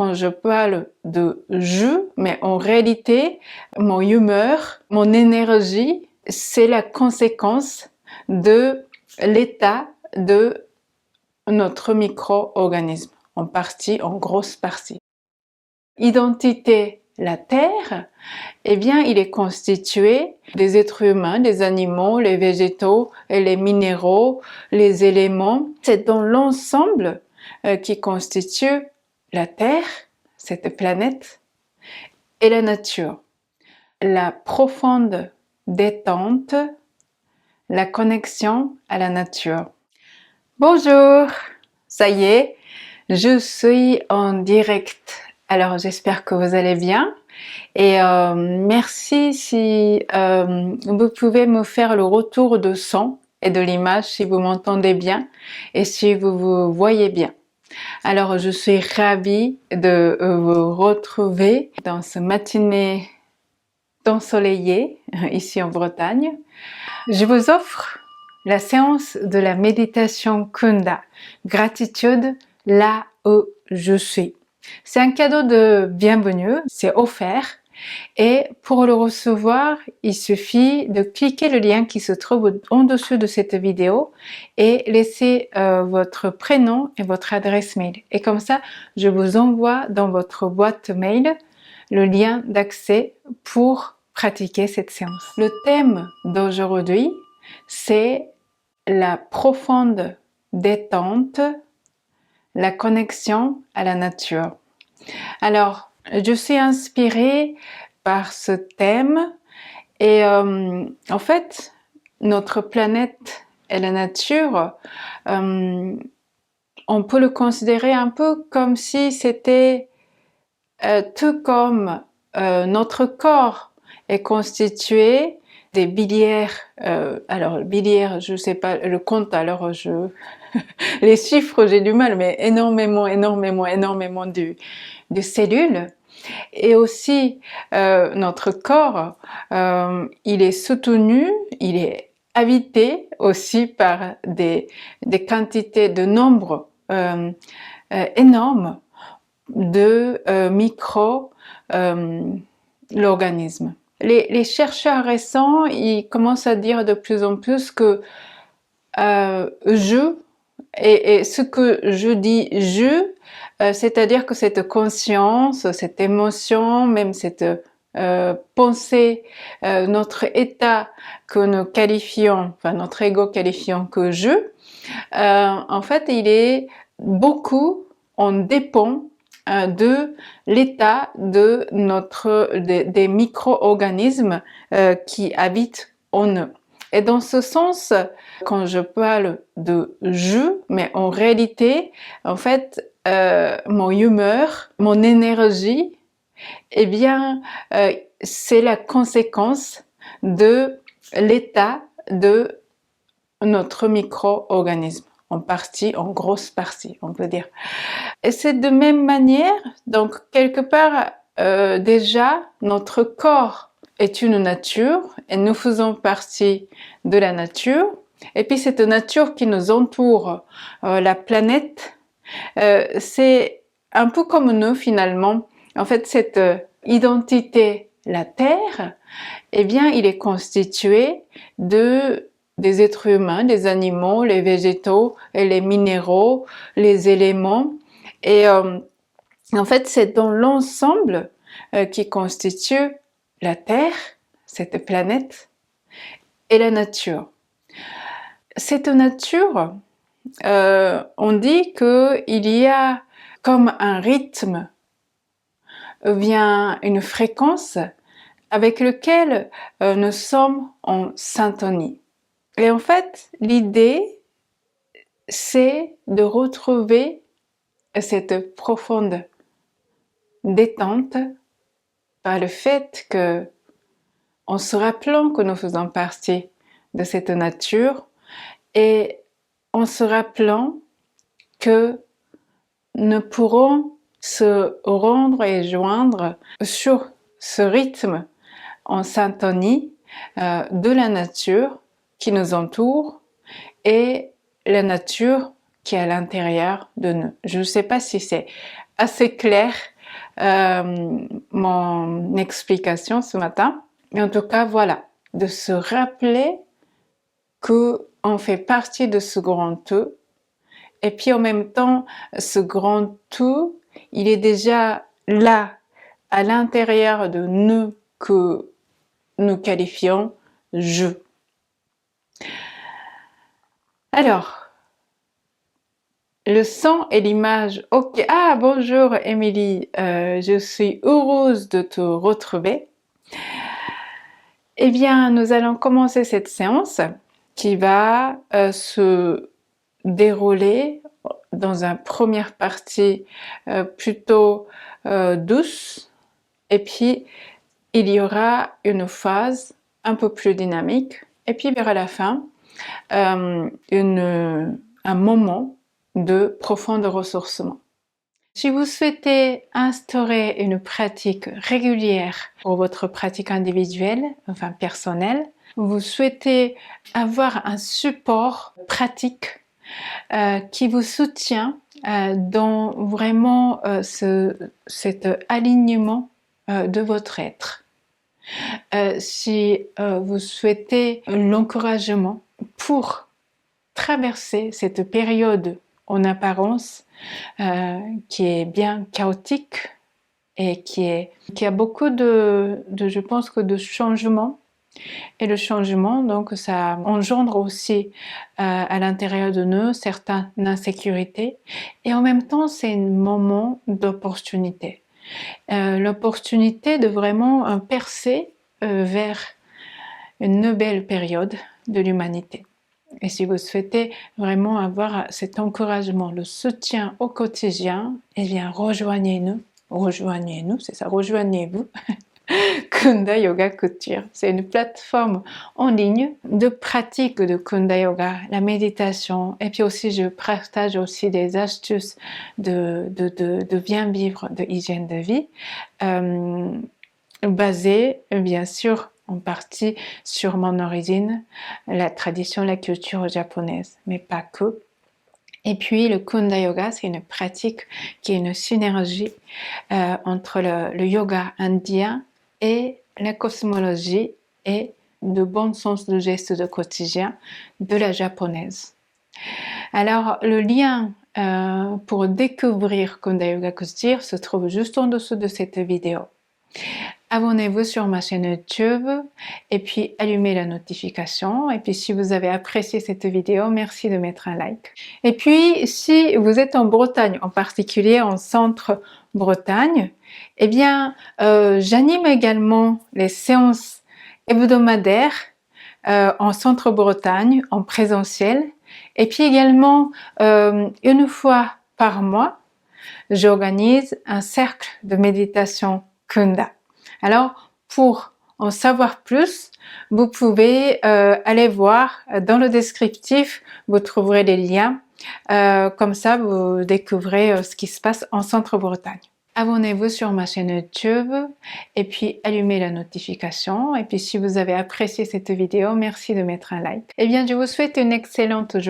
quand je parle de je, mais en réalité, mon humeur, mon énergie, c'est la conséquence de l'état de notre micro-organisme, en partie, en grosse partie. Identité, la Terre, eh bien, il est constitué des êtres humains, des animaux, les végétaux, et les minéraux, les éléments. C'est dans l'ensemble qui constitue la Terre, cette planète, et la nature. La profonde détente, la connexion à la nature. Bonjour, ça y est, je suis en direct. Alors j'espère que vous allez bien et merci si vous pouvez me faire le retour de son et de l'image si vous m'entendez bien et si vous vous voyez bien. Alors je suis ravie de vous retrouver dans ce matinée ensoleillée ici en Bretagne. Je vous offre la séance de la méditation Kunda, gratitude là où je suis. C'est un cadeau de bienvenue, c'est offert et pour le recevoir, il suffit de cliquer le lien qui se trouve en dessous de cette vidéo et laisser votre prénom et votre adresse mail. Et comme ça, je vous envoie dans votre boîte mail le lien d'accès pour pratiquer cette séance. Le thème d'aujourd'hui, c'est la profonde détente, la connexion à la nature. Alors, je suis inspirée par ce thème et en fait, notre planète et la nature, on peut le considérer un peu comme si c'était tout comme notre corps est constitué des biliaires, alors biliaires, je sais pas le compte, alors les chiffres j'ai du mal, mais énormément de cellules, et aussi notre corps, il est soutenu, il est habité aussi par des quantités de nombres énormes de micro-organismes. Les chercheurs récents, ils commencent à dire de plus en plus que je, et ce que je dis je, c'est-à-dire que cette conscience, cette émotion, même cette pensée, notre état que nous qualifions, enfin notre ego qualifiant que je, en fait il est beaucoup, on dépend de l'état de des micro-organismes qui habitent en nous. Et dans ce sens, quand je parle de je, mais en réalité, en fait, mon humeur, mon énergie, eh bien, c'est la conséquence de l'état de notre micro-organisme, en partie, en grosse partie, on peut dire. Et c'est de même manière, donc quelque part, déjà, notre corps est une nature et nous faisons partie de la nature. Et puis cette nature qui nous entoure, la planète, c'est un peu comme nous finalement. En fait, cette identité, la Terre, eh bien, il est constitué des êtres humains, des animaux, les végétaux, et les minéraux, les éléments. Et en fait, c'est dans l'ensemble qui constitue la Terre, cette planète, et la nature. Cette nature, on dit qu'il y a comme un rythme, vient une fréquence avec lequel nous sommes en syntonie. Et en fait, l'idée, c'est de retrouver cette profonde détente par le fait que, en se rappelant que nous faisons partie de cette nature et en se rappelant que nous pourrons se rendre et joindre sur ce rythme en syntonie de la nature qui nous entoure et la nature qui est à l'intérieur de nous. Je ne sais pas si c'est assez clair mon explication ce matin. Mais en tout cas, voilà, de se rappeler que on fait partie de ce grand tout. Et puis en même temps, ce grand tout, il est déjà là, à l'intérieur de nous, que nous qualifions je. Alors, le son et l'image. Ok. Ah, bonjour Émilie, je suis heureuse de te retrouver. Eh bien, nous allons commencer cette séance qui va se dérouler dans une première partie plutôt douce, et puis il y aura une phase un peu plus dynamique, et puis vers la fin un moment de profond ressourcement. Si vous souhaitez instaurer une pratique régulière pour votre pratique individuelle, enfin personnelle, vous souhaitez avoir un support pratique qui vous soutient dans vraiment cet alignement de votre être. Si vous souhaitez l'encouragement pour traverser cette période en apparence qui est bien chaotique et qui a beaucoup je pense que de changements. Et le changement, donc, ça engendre aussi à l'intérieur de nous certaines insécurités. Et en même temps, c'est un moment d'opportunité. L'opportunité de vraiment percer vers une nouvelle période de l'humanité. Et si vous souhaitez vraiment avoir cet encouragement, le soutien au quotidien, eh bien rejoignez-nous, c'est ça, rejoignez-vous. Kunda Yoga Couture, c'est une plateforme en ligne de pratique de Kunda Yoga, la méditation, et puis aussi je partage aussi des astuces de bien vivre, de hygiène de vie, basées bien sûr en partie sur mon origine, la tradition, la culture japonaise, mais pas que. Et puis le Kunda Yoga, c'est une pratique qui est une synergie entre le yoga indien et la cosmologie et de bon sens de gestes de quotidien de la japonaise. Alors le lien pour découvrir Kunda Yoga Couture se trouve juste en dessous de cette vidéo. Abonnez-vous sur ma chaîne YouTube et puis allumez la notification. Et puis si vous avez apprécié cette vidéo, merci de mettre un like. Et puis si vous êtes en Bretagne, en particulier en centre Bretagne, eh bien j'anime également les séances hebdomadaires en centre Bretagne, en présentiel. Et puis également une fois par mois, j'organise un cercle de méditation Kunda. Alors, pour en savoir plus, vous pouvez aller voir dans le descriptif, vous trouverez les liens. Comme ça, vous découvrez ce qui se passe en Centre-Bretagne. Abonnez-vous sur ma chaîne YouTube et puis allumez la notification. Et puis si vous avez apprécié cette vidéo, merci de mettre un like. Eh bien, je vous souhaite une excellente journée.